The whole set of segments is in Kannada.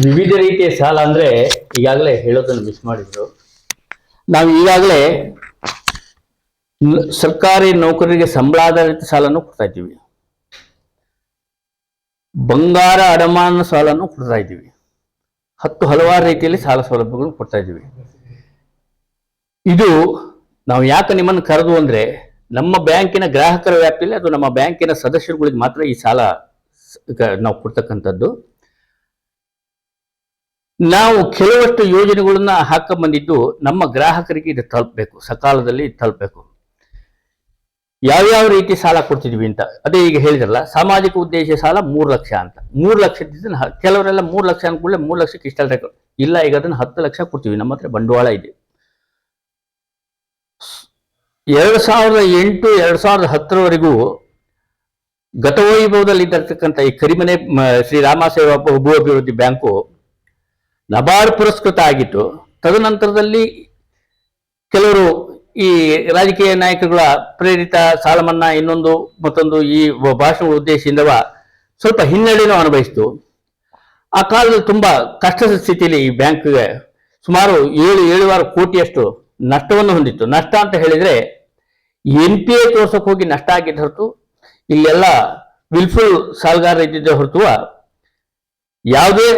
ವಿವಿಧ ರೀತಿಯ ಸಾಲ ಅಂದ್ರೆ ಈಗಾಗಲೇ ಹೇಳೋದನ್ನು ಮಿಸ್ ಮಾಡಿದ್ರು. ನಾವು ಈಗಾಗಲೇ ಸರ್ಕಾರಿ ನೌಕರರಿಗೆ ಸಂಬಳಾಧಾರಿತ ಸಾಲನ್ನು ಕೊಡ್ತಾ ಇದ್ದೀವಿ, ಬಂಗಾರ ಅಡಮಾನ ಸಾಲನ್ನು ಕೊಡ್ತಾ ಇದ್ದೀವಿ, ಹಲವಾರು ರೀತಿಯಲ್ಲಿ ಸಾಲ ಸೌಲಭ್ಯಗಳನ್ನು ಕೊಡ್ತಾ ಇದ್ದೀವಿ. ಇದು ನಾವು ಯಾಕೆ ನಿಮ್ಮನ್ನು ಕರೆದು ಅಂದ್ರೆ ನಮ್ಮ ಬ್ಯಾಂಕಿನ ಗ್ರಾಹಕರ ವ್ಯಾಪ್ತಿಯಲ್ಲಿ ಅದು ನಮ್ಮ ಬ್ಯಾಂಕಿನ ಸದಸ್ಯರುಗಳಿಗೆ ಮಾತ್ರ ಈ ಸಾಲ ನಾವು ಕೊಡ್ತಕ್ಕಂಥದ್ದು. ನಾವು ಕೆಲವಷ್ಟು ಯೋಜನೆಗಳನ್ನ ಹಾಕ ಬಂದಿದ್ದು ನಮ್ಮ ಗ್ರಾಹಕರಿಗೆ ಇದು ತಲುಪಬೇಕು, ಸಕಾಲದಲ್ಲಿ ತಲುಪಬೇಕು. ಯಾವ್ಯಾವ ರೀತಿ ಸಾಲ ಕೊಡ್ತಿದ್ವಿ ಅಂತ ಅದೇ ಈಗ ಹೇಳಿದ್ರಲ್ಲ, ಸಾಮಾಜಿಕ ಉದ್ದೇಶ ಸಾಲ 3 ಲಕ್ಷ ಅಂತ. 3 ಲಕ್ಷದಿಂದ ಕೆಲವರೆಲ್ಲ 3 ಲಕ್ಷ ಅನ್ಕೊಳ್ಳೆ 3 ಲಕ್ಷಕ್ಕೆ ಇಷ್ಟ ಇಲ್ಲ, ಈಗ ಅದನ್ನ 10 ಲಕ್ಷ ಕೊಡ್ತೀವಿ. ನಮ್ಮ ಹತ್ರ ಬಂಡವಾಳ ಇದೆ. 2008 2010 ಗತವೈಭವದಲ್ಲಿ ಇದ್ದಿರ್ತಕ್ಕಂಥ ಈ ಕರಿಮನೆ ಶ್ರೀ ರಾಮ ಸೇವಾ ಭೂ ಅಭಿವೃದ್ಧಿ ಬ್ಯಾಂಕು ನಬಾರ್ಡ್ ಪುರಸ್ಕೃತ ಆಗಿತ್ತು. ತದನಂತರದಲ್ಲಿ ಕೆಲವರು ಈ ರಾಜಕೀಯ ನಾಯಕರುಗಳ ಪ್ರೇರಿತ ಸಾಲ ಮನ್ನಾ ಇನ್ನೊಂದು ಮತ್ತೊಂದು ಈ ಭಾಷಣಗಳ ಉದ್ದೇಶದಿಂದ ಸ್ವಲ್ಪ ಹಿನ್ನಡೆನೂ ಅನುಭವಿಸಿತು. ಆ ಕಾಲದಲ್ಲಿ ತುಂಬಾ ಕಷ್ಟದ ಸ್ಥಿತಿಯಲ್ಲಿ ಈ ಬ್ಯಾಂಕ್ಗೆ ಸುಮಾರು 7-7.5 ಕೋಟಿಯಷ್ಟು ನಷ್ಟವನ್ನು ಹೊಂದಿತ್ತು. ನಷ್ಟ ಅಂತ ಹೇಳಿದ್ರೆ NPA ತೋರ್ಸಕ್ಕೆ ಹೋಗಿ ನಷ್ಟ ಆಗಿದ್ದ ಹೊರತು ಇಲ್ಲೆಲ್ಲ ವಿಲ್ಫುಲ್ ಸಾಲಗಾರ ಇದ್ದಿದ್ದ ಹೊರತು ಯಾವುದೇ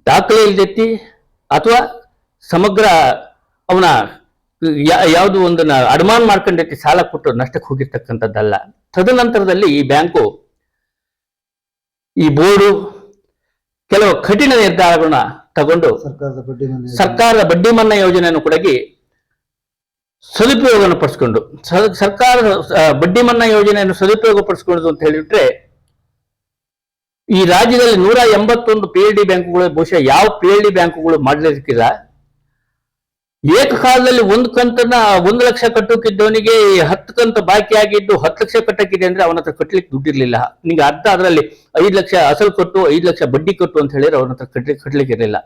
ದಾಖಲೆ ಇಲ್ದೆತ್ತಿ ಅಥವಾ ಸಮಗ್ರ ಅವನ ಯಾವುದು ಒಂದನ್ನ ಅಡಮಾನ ಮಾಡ್ಕೊಂಡೈತಿ ಸಾಲ ಕೊಟ್ಟು ನಷ್ಟಕ್ಕೆ ಹೋಗಿರ್ತಕ್ಕಂಥದ್ದಲ್ಲ. ತದನಂತರದಲ್ಲಿ ಈ ಬ್ಯಾಂಕು ಈ ಬೋರ್ಡು ಕೆಲವು ಕಠಿಣ ನಿರ್ಧಾರಗಳನ್ನ ತಗೊಂಡು ಸರ್ಕಾರದ ಬಡ್ಡಿ ಮನ್ನಾ ಯೋಜನೆಯನ್ನು ಕೂಡ ಸದುಪಯೋಗವನ್ನು ಪಡಿಸ್ಕೊಂಡು ಸರ್ಕಾರದ ಬಡ್ಡಿ ಮನ್ನಾ ಯೋಜನೆಯನ್ನು ಸದುಪಯೋಗ ಪಡಿಸ್ಕೊಳ್ಳೋದು ಅಂತ ಹೇಳಿಬಿಟ್ರೆ ಈ ರಾಜ್ಯದಲ್ಲಿ 181 PLD ಬ್ಯಾಂಕುಗಳು ಬಹುಶಃ ಯಾವ PLD ಬ್ಯಾಂಕುಗಳು ಮಾಡಲಿಕ್ಕಿಲ್ಲ. ಏಕಕಾಲದಲ್ಲಿ ಒಂದು ಕಂತನ್ನ 1 ಲಕ್ಷ ಕಟ್ಟೋಕಿದ್ದವನಿಗೆ 10 ಕಂತು ಬಾಕಿ ಆಗಿದ್ದು 10 ಲಕ್ಷ ಕಟ್ಟಕ್ಕಿದೆ ಅಂದ್ರೆ ಅವನ ಹತ್ರ ಕಟ್ಟಲಿಕ್ಕೆ ದುಡ್ಡಿರ್ಲಿಲ್ಲ. ನಿಂಗೆ ಅರ್ಧ ಅದರಲ್ಲಿ 5 ಲಕ್ಷ ಅಸಲು ಕೊಟ್ಟು 5 ಲಕ್ಷ ಬಡ್ಡಿ ಕೊಟ್ಟು ಅಂತ ಹೇಳಿದ್ರೆ ಅವನ ಹತ್ರ ಕಟ್ಟಲಿಕ್ಕೆ ಇರಲಿಲ್ಲ.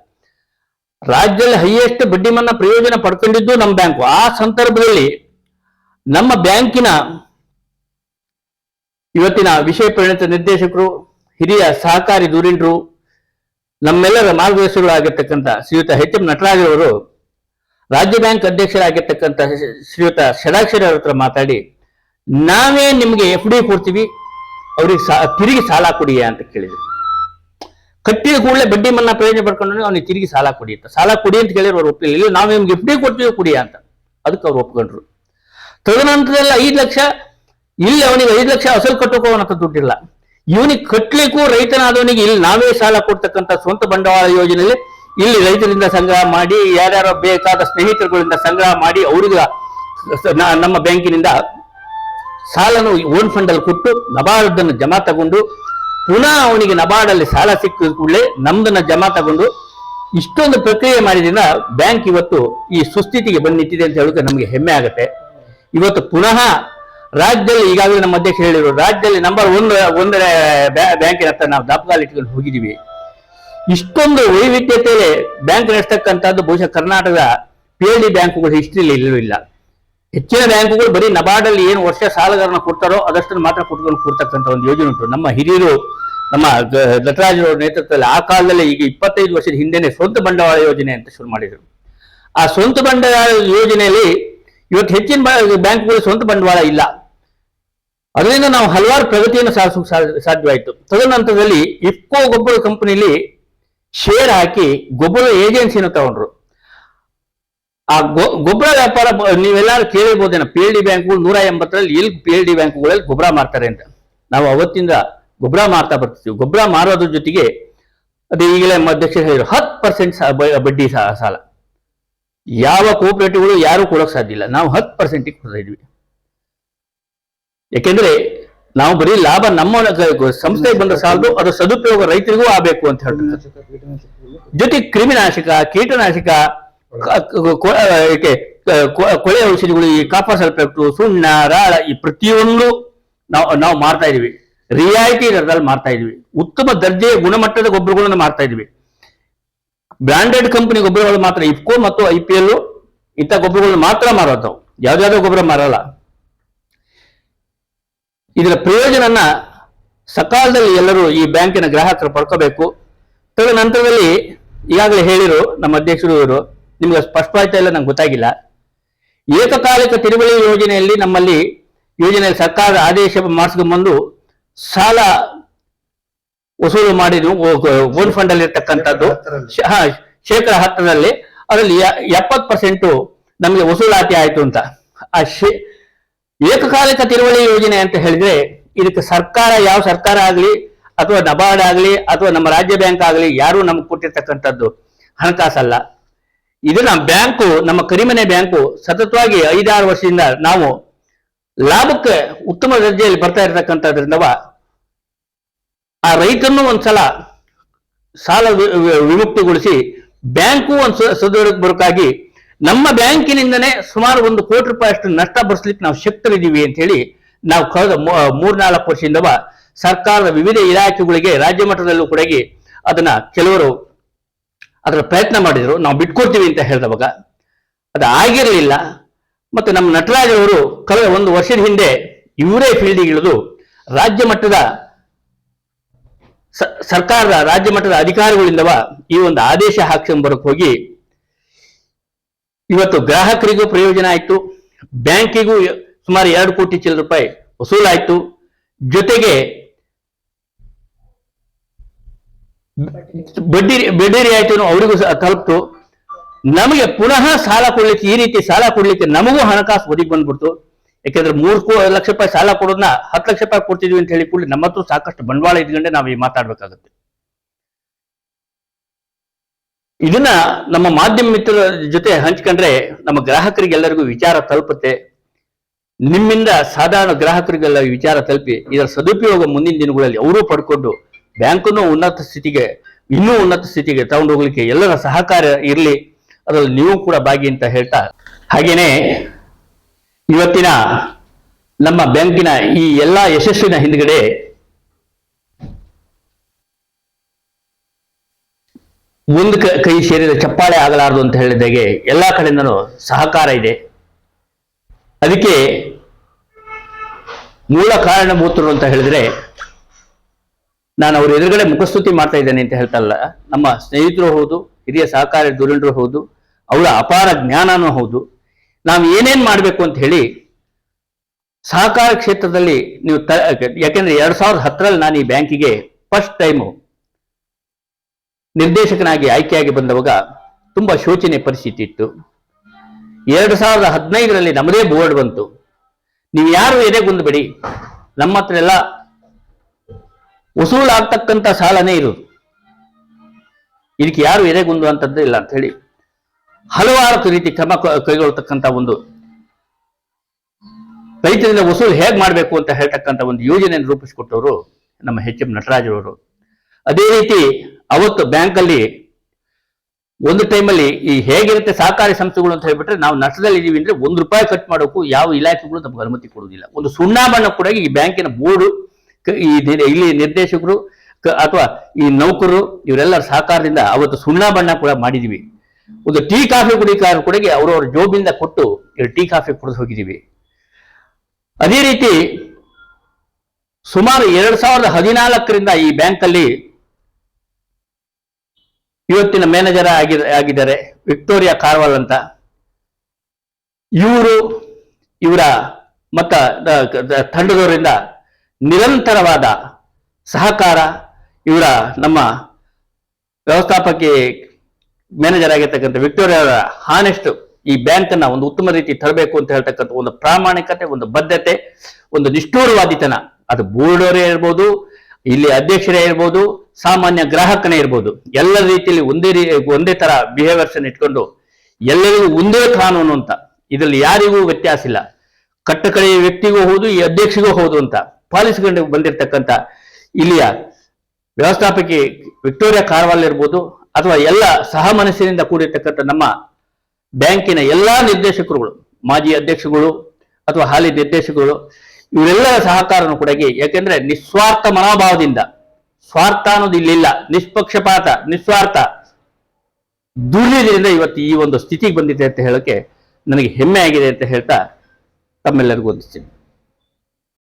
ರಾಜ್ಯದಲ್ಲಿ ಹೈಯೆಸ್ಟ್ ಬಡ್ಡಿ ಮನ್ನಾ ಪ್ರಯೋಜನ ಪಡ್ಕೊಂಡಿದ್ದು ನಮ್ಮ ಬ್ಯಾಂಕು. ಆ ಸಂದರ್ಭದಲ್ಲಿ ನಮ್ಮ ಬ್ಯಾಂಕಿನ ಇವತ್ತಿನ ವಿಷಯ ಪರಿಣಿತ ನಿರ್ದೇಶಕರು, ಹಿರಿಯ ಸಹಕಾರಿ ಧುರೀಣರು, ನಮ್ಮೆಲ್ಲರ ಮಾರ್ಗದರ್ಶಿಗಳಾಗಿರ್ತಕ್ಕಂಥ ಶ್ರೀಯುತ HM ನಟರಾಜ್ ಅವರು ರಾಜ್ಯ ಬ್ಯಾಂಕ್ ಅಧ್ಯಕ್ಷರಾಗಿರ್ತಕ್ಕಂಥ ಶ್ರೀಯುತ ಷಡಾಕ್ಷರಿ ಅವ್ರ ಹತ್ರ ಮಾತಾಡಿ, ನಾವೇ ನಿಮ್ಗೆ FD ಕೊಡ್ತೀವಿ, ಅವ್ರಿಗೆ ತಿರುಗಿ ಸಾಲ ಕೊಡಿ ಅಂತ ಕೇಳಿದ್ರು. ಕಟ್ಟಿದ ಕೂಡಲೇ ಬಡ್ಡಿ ಮನ್ನಾ ಪ್ರಯೋಜನ ಪಡ್ಕೊಂಡು ಅವ್ನಿಗೆ ತಿರುಗಿ ಸಾಲ ಕೊಡಿ ಅಂತ ಕೇಳಿದ್ರು. ಅವ್ರು ಒಪ್ಪಿಲ್ಲ. ಇಲ್ಲ, ನಾವು ನಿಮ್ಗೆ FD ಕೊಡ್ತೀವಿ ಕೊಡಿ ಅಂತ. ಅದಕ್ಕೆ ಅವ್ರು ಒಪ್ಕೊಂಡ್ರು. ತದನಂತರದಲ್ಲಿ 5 ಲಕ್ಷ ಇಲ್ಲಿ ಅವನಿಗೆ 5 ಲಕ್ಷ ಅಸಲು ಕಟ್ಟೋಕೆ ಅವನ ಹತ್ರ ದುಡ್ಡಿಲ್ಲ. ಇವನಿಗೆ ಕಟ್ಲಿಕ್ಕೂ ರೈತನಾದವನಿಗೆ ಇಲ್ಲಿ ನಾವೇ ಸಾಲ ಕೊಡ್ತಕ್ಕಂಥ ಸ್ವಂತ ಬಂಡವಾಳ ಯೋಜನೆಯಲ್ಲಿ ಇಲ್ಲಿ ರೈತರಿಂದ ಸಂಗ್ರಹ ಮಾಡಿ, ಯಾರ್ಯಾರೋ ಬೇಕಾದ ಸ್ನೇಹಿತರುಗಳಿಂದ ಸಂಗ್ರಹ ಮಾಡಿ ಅವ್ರಿಗೆ ನಮ್ಮ ಬ್ಯಾಂಕಿನಿಂದ ಸಾಲನು ಓನ್ ಫಂಡ್ ಅಲ್ಲಿ ಕೊಟ್ಟು ನಬಾರ್ಡ್ ಅನ್ನು ಜಮಾ ತಗೊಂಡು ಪುನಃ ಅವನಿಗೆ ನಬಾರ್ಡ್ ಅಲ್ಲಿ ಸಾಲ ಸಿಕ್ಕಿದ ಕೂಡಲೇ ನಮ್ದನ್ನ ಜಮಾ ತಗೊಂಡು ಇಷ್ಟೊಂದು ಪ್ರಕ್ರಿಯೆ ಮಾಡಿದ್ರಿಂದ ಬ್ಯಾಂಕ್ ಇವತ್ತು ಈ ಸುಸ್ಥಿತಿಗೆ ಬಂದು ನಿಂತಿದೆ ಅಂತ ಹೇಳೋಕೆ ನಮಗೆ ಹೆಮ್ಮೆ ಆಗುತ್ತೆ. ಇವತ್ತು ಪುನಃ ರಾಜ್ಯದಲ್ಲಿ ಈಗಾಗಲೇ ನಮ್ಮ ಅಧ್ಯಕ್ಷ ಹೇಳಿದ್ರು, ರಾಜ್ಯದಲ್ಲಿ ನಂಬರ್ 1 ಬ್ಯಾಂಕಿನ ಹತ್ರ ನಾವು ದಾಪಗಾಲ ಇಟ್ಕೊಂಡು ಹೋಗಿದ್ದೀವಿ. ಇಷ್ಟೊಂದು ವೈವಿಧ್ಯತೆಯಲ್ಲಿ ಬ್ಯಾಂಕ್ ನಡೆಸ್ತಕ್ಕಂಥದ್ದು ಬಹುಶಃ ಕರ್ನಾಟಕದ PLD ಬ್ಯಾಂಕುಗಳು ಹಿಸ್ಟ್ರಿಯಲ್ಲಿ ಇಲ್ಲವೂ ಇಲ್ಲ. ಹೆಚ್ಚಿನ ಬ್ಯಾಂಕುಗಳು ಬರೀ ನಬಾರ್ಡ್ ಅಲ್ಲಿ ಏನು ವರ್ಷ ಸಾಲಗಾರನ ಕೊಡ್ತಾರೋ ಅದಷ್ಟನ್ನು ಮಾತ್ರ ಕೊಟ್ಕೊಂಡು ಕೊಡ್ತಕ್ಕಂಥ ಒಂದು ಯೋಜನೆ ಉಂಟು. ನಮ್ಮ ಹಿರಿಯರು, ನಮ್ಮ ನಟರಾಜ್ ಅವರ ನೇತೃತ್ವದಲ್ಲಿ ಆ ಕಾಲದಲ್ಲಿ ಈಗ 25 ವರ್ಷದ ಹಿಂದೆನೆ ಸ್ವಂತ ಬಂಡವಾಳ ಯೋಜನೆ ಅಂತ ಶುರು ಮಾಡಿದರು. ಆ ಸ್ವಂತ ಬಂಡವಾಳ ಯೋಜನೆಯಲ್ಲಿ ಇವತ್ತು ಹೆಚ್ಚಿನ ಬ್ಯಾಂಕುಗಳು ಸ್ವಂತ ಬಂಡವಾಳ ಇಲ್ಲ. ಅದರಿಂದ ನಾವು ಹಲವಾರು ಪ್ರಗತಿಯನ್ನು ಸಾಧಿಸೋಕೆ ಸಾಧ್ಯವಾಯಿತು. ತದನಂತರದಲ್ಲಿ ಇಫ್ಕೋ ಗೊಬ್ಬರ ಕಂಪನಿಯಲ್ಲಿ ಶೇರ್ ಹಾಕಿ ಗೊಬ್ಬರ ಏಜೆನ್ಸಿಯನ್ನು ತಗೊಂಡ್ರು. ಆ ಗೊಬ್ಬರ ವ್ಯಾಪಾರ ನೀವೆಲ್ಲರೂ ಕೇಳಿರ್ಬೋದೇನೋ, PLD ಬ್ಯಾಂಕುಗಳು 180ರಲ್ಲಿ ಎಲ್ಲಿ PLD ಬ್ಯಾಂಕುಗಳಲ್ಲಿ ಗೊಬ್ಬರ ಮಾರ್ತಾರೆ ಅಂತ. ನಾವು ಅವತ್ತಿಂದ ಗೊಬ್ಬರ ಮಾರ್ತಾ ಬರ್ತೀವಿ. ಗೊಬ್ಬರ ಮಾರೋದ್ರ ಜೊತೆಗೆ ಅದೇ ಈಗಲೇ ಅಧ್ಯಕ್ಷರು ಹೇಳಿದ್ರು 10% ಬಡ್ಡಿ ಸಾಲ ಯಾವ ಕೋಆಪರೇಟಿವ್ಗಳು ಯಾರು ಕೊಡೋಕೆ ಸಾಧ್ಯ ಇಲ್ಲ. ನಾವು 10%ಗೆ ಕೊಡ್ತಾ ಇದ್ವಿ. ಯಾಕೆಂದ್ರೆ ನಾವು ಬರೀ ಲಾಭ ನಮ್ಮ ಸಂಸ್ಥೆಗೆ ಬಂದ ಸಾಲದು ಅದರ ಸದುಪಯೋಗ ರೈತರಿಗೂ ಆಗಬೇಕು ಅಂತ ಹೇಳ್ತಾರೆ. ಜೊತೆಗೆ ಕ್ರಿಮಿನಾಶಕ, ಕೀಟನಾಶಕ, ಕೊಳೆ ಔಷಧಿಗಳು, ಈ ಕಾಪರ್ ಸಲ್ಫೇಟ್, ಸುಣ್ಣ, ರಾಳ, ಈ ಪ್ರತಿಯೊಂದು ನಾವು ಮಾರ್ತಾ ಇದೀವಿ. ರಿಯಾಯಿತಿ ದರದಲ್ಲಿ ಮಾರ್ತಾ ಇದೀವಿ. ಉತ್ತಮ ದರ್ಜೆಯ ಗುಣಮಟ್ಟದ ಗೊಬ್ಬರಗಳನ್ನು ಮಾರ್ತಾ ಇದೀವಿ. ಬ್ರಾಂಡೆಡ್ ಕಂಪನಿ ಗೊಬ್ಬರಗಳು ಮಾತ್ರ, ಇಫ್ಕೋ ಮತ್ತು IPL ಇಂಥ ಗೊಬ್ಬರಗಳನ್ನು ಮಾತ್ರ ಮಾರೋದು. ಯಾವ್ದಾವ್ದೋ ಗೊಬ್ಬರ ಮಾರಲ್ಲ. ಇದರ ಪ್ರಯೋಜನನ ಸಕಾಲದಲ್ಲಿ ಎಲ್ಲರೂ ಈ ಬ್ಯಾಂಕಿನ ಗ್ರಾಹಕರು ಪಡ್ಕೋಬೇಕು. ತದನಂತರದಲ್ಲಿ ಈಗಾಗಲೇ ಹೇಳಿರು ನಮ್ಮ ಅಧ್ಯಕ್ಷರು ಇವರು, ನಿಮ್ಗೆ ಸ್ಪಷ್ಟವಾಯ್ತಾ ಇಲ್ಲ ನಂಗೆ ಗೊತ್ತಾಗಿಲ್ಲ. ಏಕಕಾಲಿಕ ತಿರುವಳಿ ಯೋಜನೆಯಲ್ಲಿ ನಮ್ಮಲ್ಲಿ ಯೋಜನೆಯಲ್ಲಿ ಸರ್ಕಾರದ ಆದೇಶ ಮಾಡಿಸ್ಕೊಂಡ್ಬಂದು ಸಾಲ ವಸೂಲು ಮಾಡಿದ್ವು ಓನ್ ಫಂಡ್ ಅಲ್ಲಿ ಇರ್ತಕ್ಕಂಥದ್ದು. ಶೇಕಡ 10ರಲ್ಲಿ ಅದರಲ್ಲಿ 70% ನಮಗೆ ವಸೂಲಾತಿ ಆಯ್ತು ಅಂತ. ಆ ಏಕಕಾಲಿಕ ತಿರುವಳಿ ಯೋಜನೆ ಅಂತ ಹೇಳಿದ್ರೆ ಇದಕ್ಕೆ ಸರ್ಕಾರ, ಯಾವ ಸರ್ಕಾರ ಆಗ್ಲಿ ಅಥವಾ ನಬಾರ್ಡ್ ಆಗ್ಲಿ ಅಥವಾ ನಮ್ಮ ರಾಜ್ಯ ಬ್ಯಾಂಕ್ ಆಗ್ಲಿ ಯಾರು ನಮ್ಗೆ ಕೊಟ್ಟಿರ್ತಕ್ಕಂಥದ್ದು ಹಣಕಾಸಲ್ಲ. ಇದನ್ನ ಬ್ಯಾಂಕು, ನಮ್ಮ ಕರಿಮನೆ ಬ್ಯಾಂಕು ಸತತವಾಗಿ 5-6 ವರ್ಷದಿಂದ ನಾವು ಲಾಭಕ್ಕೆ ಉತ್ತಮ ದರ್ಜೆಯಲ್ಲಿ ಬರ್ತಾ ಇರತಕ್ಕಂಥದ್ರಿಂದ ಆ ರೈತನ್ನು ಒಂದ್ಸಲ ಸಾಲ ವಿಮುಕ್ತಿಗೊಳಿಸಿ ಬ್ಯಾಂಕು ಒಂದು ಸದೃಢಕ್ಕೆ ಬರೋಕ್ಕಾಗಿ ನಮ್ಮ ಬ್ಯಾಂಕಿನಿಂದನೇ ಸುಮಾರು 1 ಕೋಟಿ ರೂಪಾಯಿ ಅಷ್ಟು ನಷ್ಟ ಭರಿಸ್ಲಿಕ್ಕೆ ನಾವು ಶಕ್ತರಿದ್ದೀವಿ ಅಂತ ಹೇಳಿ ನಾವು ಕಳೆದ 3-4 ವರ್ಷದಿಂದ ಸರ್ಕಾರದ ವಿವಿಧ ಇಲಾಖೆಗಳಿಗೆ ರಾಜ್ಯ ಮಟ್ಟದಲ್ಲೂ ಕೂಡ ಅದನ್ನ ಕೆಲವರು ಅದರ ಪ್ರಯತ್ನ ಮಾಡಿದ್ರು. ನಾವು ಬಿಟ್ಕೊಡ್ತೀವಿ ಅಂತ ಹೇಳಿದವಾಗ ಅದು ಆಗಿರಲಿಲ್ಲ. ಮತ್ತು ನಮ್ಮ ನಟರಾಜ್ ಅವರು ಕಳೆದ 1 ವರ್ಷದ ಹಿಂದೆ ಇವರೇ ಫೀಲ್ಡಿಗೆ ಇಳಿದು ರಾಜ್ಯ ಮಟ್ಟದ ಸರ್ಕಾರದ ರಾಜ್ಯ ಮಟ್ಟದ ಅಧಿಕಾರಿಗಳಿಂದವ ಈ ಒಂದು ಆದೇಶ ಹಾಕ್ಸ್ಕೊಂಡ್ಬರಕ್ ಹೋಗಿ ಇವತ್ತು ಗ್ರಾಹಕರಿಗೂ ಪ್ರಯೋಜನ ಆಯ್ತು, ಬ್ಯಾಂಕಿಗೂ ಸುಮಾರು 2 ಕೋಟಿ ಚಿಲ್ಲರೆ ರೂಪಾಯಿ ವಸೂಲಾಯ್ತು, ಜೊತೆಗೆ ಬಡ್ಡಿ ರಿಯಾಯಿತಿನೂ ಅವರಿಗೂ ತಲುಪ್ತು. ನಮಗೆ ಪುನಃ ಸಾಲ ಕೊಡ್ಲಿಕ್ಕೆ, ಈ ರೀತಿ ಸಾಲ ಕೊಡ್ಲಿಕ್ಕೆ ನಮಗೂ ಹಣಕಾಸು ಒದಗಿ ಬಂದ್ಬಿಡ್ತು. ಯಾಕೆಂದ್ರೆ 3 ಲಕ್ಷ ರೂಪಾಯಿ ಸಾಲ ಕೊಡೋದನ್ನ 10 ಲಕ್ಷ ರೂಪಾಯಿ ಕೊಡ್ತಿದ್ವಿ ಅಂತ ಹೇಳಿ ಕೂಡಲೇ ನಮ್ಮ ಹತ್ರ ಸಾಕಷ್ಟು ಬಂಡವಾಳ ಇದ್ಕೊಂಡೆ ನಾವು ಈ ಮಾತಾಡ್ಬೇಕಾಗುತ್ತೆ. ಇದನ್ನ ನಮ್ಮ ಮಾಧ್ಯಮ ಮಿತ್ರರ ಜೊತೆ ಹಂಚ್ಕೊಂಡ್ರೆ ನಮ್ಮ ಗ್ರಾಹಕರಿಗೆಲ್ಲರಿಗೂ ವಿಚಾರ ತಲುಪುತ್ತೆ. ನಿಮ್ಮಿಂದ ಸಾಧಾರಣ ಗ್ರಾಹಕರಿಗೆಲ್ಲ ವಿಚಾರ ತಲುಪಿ ಇದರ ಸದುಪಯೋಗ ಮುಂದಿನ ದಿನಗಳಲ್ಲಿ ಅವರೂ ಪಡ್ಕೊಂಡು ಬ್ಯಾಂಕನ್ನು ಇನ್ನೂ ಉನ್ನತ ಸ್ಥಿತಿಗೆ ತಗೊಂಡು ಹೋಗ್ಲಿಕ್ಕೆ ಎಲ್ಲರ ಸಹಕಾರ ಇರಲಿ, ಅದರಲ್ಲಿ ನೀವು ಕೂಡ ಭಾಗಿ ಅಂತ ಹೇಳ್ತಾ, ಹಾಗೇನೆ ಇವತ್ತಿನ ನಮ್ಮ ಬ್ಯಾಂಕಿನ ಈ ಎಲ್ಲಾ ಯಶಸ್ಸಿನ ಹಿಂದ್ಗಡೆ ಒಂದು ಕೈ ಸೇರಿದ ಚಪ್ಪಾಳೆ ಆಗಲಾರದು ಅಂತ ಹೇಳಿದಾಗೆ ಎಲ್ಲಾ ಕಡೆಯಿಂದನೂ ಸಹಕಾರ ಇದೆ. ಅದಕ್ಕೆ ಮೂಲ ಕಾರಣಭೂತರು ಅಂತ ಹೇಳಿದ್ರೆ, ನಾನು ಅವ್ರ ಎದುರುಗಡೆ ಮುಖಸ್ತುತಿ ಮಾಡ್ತಾ ಇದ್ದೇನೆ ಅಂತ ಹೇಳ್ತಲ್ಲ, ನಮ್ಮ ಸ್ನೇಹಿತರು ಹೌದು, ಹಿರಿಯ ಸಹಕಾರಿ ಧುರೀಣರು ಹೌದು, ಅವರ ಅಪಾರ ಜ್ಞಾನನೂ ಹೌದು. ನಾವು ಏನೇನ್ ಮಾಡ್ಬೇಕು ಅಂತ ಹೇಳಿ ಸಹಕಾರ ಕ್ಷೇತ್ರದಲ್ಲಿ ನೀವು ಯಾಕೆಂದ್ರೆ 2010ರಲ್ಲಿ ನಾನು ಈ ಬ್ಯಾಂಕಿಗೆ ಫಸ್ಟ್ ಟೈಮು ನಿರ್ದೇಶಕನಾಗಿ ಆಯ್ಕೆಯಾಗಿ ಬಂದವಾಗ ತುಂಬಾ ಶೋಚನೀಯ ಪರಿಸ್ಥಿತಿ ಇತ್ತು. 2015ರಲ್ಲಿ ನಮ್ಮದೇ ಬೋರ್ಡ್ ಬಂತು. ನೀವು ಯಾರು ಎದೆಗುಂದಬೇಡಿ, ನಮ್ಮ ಹತ್ರ ಎಲ್ಲ ವಸೂಲಾಗ್ತಕ್ಕಂಥ ಸಾಲನೇ ಇರೋದು, ಇದಕ್ಕೆ ಯಾರು ಎದೆಗುಂದುವಂಥದ್ದು ಇಲ್ಲ ಅಂತ ಹೇಳಿ ಹಲವಾರು ರೀತಿ ಕ್ರಮ ಕೈಗೊಳ್ಳತಕ್ಕಂಥ ಒಂದು ರೈತರಿಂದ ವಸೂಲು ಹೇಗೆ ಮಾಡಬೇಕು ಅಂತ ಹೇಳ್ತಕ್ಕಂಥ ಒಂದು ಯೋಜನೆಯನ್ನು ರೂಪಿಸಿಕೊಟ್ಟವರು ನಮ್ಮ HM ನಟರಾಜ್ ಅವರು. ಅದೇ ರೀತಿ ಅವತ್ತು ಬ್ಯಾಂಕಲ್ಲಿ ಒಂದು ಟೈಮಲ್ಲಿ ಈ ಹೇಗಿರುತ್ತೆ ಸಹಕಾರಿ ಸಂಸ್ಥೆಗಳು ಅಂತ ಹೇಳ್ಬಿಟ್ರೆ, ನಾವು ನಷ್ಟದಲ್ಲಿ ಇದೀವಿ ಅಂದ್ರೆ ₹1 ಕಟ್ ಮಾಡೋಕ್ಕೂ ಯಾವ ಇಲಾಖೆಗಳು ನಮ್ಗೆ ಅನುಮತಿ ಕೊಡುವುದಿಲ್ಲ. ಒಂದು ಸುಣ್ಣ ಬಣ್ಣ ಕೂಡ ಈ ಬ್ಯಾಂಕಿನ ಬೋರ್ಡು, ಇಲ್ಲಿ ನಿರ್ದೇಶಕರು ಅಥವಾ ಈ ನೌಕರರು ಇವರೆಲ್ಲರ ಸಹಕಾರದಿಂದ ಅವತ್ತು ಸುಣ್ಣ ಬಣ್ಣ ಕೂಡ ಮಾಡಿದೀವಿ. ಒಂದು ಟೀ ಕಾಫಿ ಕುಡಿಕಾರ ಕೂಡ ಅವರವ್ರ ಜೋಬಿಂದ ಕೊಟ್ಟು ಟೀ ಕಾಫಿ ಕುಡಿದು ಹೋಗಿದ್ದೀವಿ. ಅದೇ ರೀತಿ ಸುಮಾರು 2014ರಿಂದ ಈ ಬ್ಯಾಂಕಲ್ಲಿ ಇವತ್ತಿನ ಮ್ಯಾನೇಜರ್ ಆಗಿದ್ದಾರೆ ವಿಕ್ಟೋರಿಯಾ ಕಾರ್ವಾಲ್ ಅಂತ. ಇವರ ಮತ್ತ ತಂಡದವರಿಂದ ನಿರಂತರವಾದ ಸಹಕಾರ, ಇವರ ನಮ್ಮ ವ್ಯವಸ್ಥಾಪಕಿ ಮ್ಯಾನೇಜರ್ ಆಗಿರ್ತಕ್ಕಂಥ ವಿಕ್ಟೋರಿಯಾ ಅವರ ಹಾನೆಸ್ಟ್ ಈ ಬ್ಯಾಂಕ್ ಅನ್ನ ಒಂದು ಉತ್ತಮ ರೀತಿ ತರಬೇಕು ಅಂತ ಹೇಳ್ತಕ್ಕಂಥ ಒಂದು ಪ್ರಾಮಾಣಿಕತೆ, ಒಂದು ಬದ್ಧತೆ, ಒಂದು ನಿಷ್ಠೂರವಾದಿತನ, ಅದು ಬೋರ್ಡವರೇ ಇರ್ಬೋದು, ಇಲ್ಲಿ ಅಧ್ಯಕ್ಷರೇ ಇರ್ಬೋದು, ಸಾಮಾನ್ಯ ಗ್ರಾಹಕನೇ ಇರ್ಬೋದು, ಎಲ್ಲ ರೀತಿಯಲ್ಲಿ ಒಂದೇ ತರ ಬಿಹೇವಿಯರ್ಸ್ ಅನ್ನು ಇಟ್ಕೊಂಡು ಎಲ್ಲರಿಗೂ ಒಂದೇ ಕಾನೂನು ಅಂತ, ಇದರಲ್ಲಿ ಯಾರಿಗೂ ವ್ಯತ್ಯಾಸ ಇಲ್ಲ, ಕಟ್ಟಕಡೆಯ ವ್ಯಕ್ತಿಗೂ ಹೌದು, ಈ ಅಧ್ಯಕ್ಷರಿಗೂ ಹೌದು ಅಂತ ಪಾಲಿಸಿಕೊಂಡು ಬಂದಿರತಕ್ಕಂಥ ಇಲ್ಲಿಯ ವ್ಯವಸ್ಥಾಪಕಿ ವಿಕ್ಟೋರಿಯಾ ಕಾರ್ವಾಲ್ ಇರ್ಬೋದು, ಅಥವಾ ಎಲ್ಲ ಸಹ ಮನಸ್ಸಿನಿಂದ ಕೂಡಿರ್ತಕ್ಕಂಥ ನಮ್ಮ ಬ್ಯಾಂಕಿನ ಎಲ್ಲಾ ನಿರ್ದೇಶಕರುಗಳು, ಮಾಜಿ ಅಧ್ಯಕ್ಷಗಳು ಅಥವಾ ಹಾಲಿ ನಿರ್ದೇಶಕರು, ಇವರೆಲ್ಲರ ಸಹಕಾರನು ಕೂಡ, ಯಾಕೆಂದ್ರೆ ನಿಸ್ವಾರ್ಥ ಮನೋಭಾವದಿಂದ, ಸ್ವಾರ್ಥ ಅನ್ನೋದು ಇಲ್ಲಿಲ್ಲ, ನಿಷ್ಪಕ್ಷಪಾತ, ನಿಸ್ವಾರ್ಥ ದುರ್ಯದಿಂದ ಇವತ್ತು ಈ ಒಂದು ಸ್ಥಿತಿಗೆ ಬಂದಿದೆ ಅಂತ ಹೇಳಕ್ಕೆ ನನಗೆ ಹೆಮ್ಮೆ ಆಗಿದೆ ಅಂತ ಹೇಳ್ತಾ ತಮ್ಮೆಲ್ಲರಿಗೂ ವಂದಿಸ್ತೀನಿ.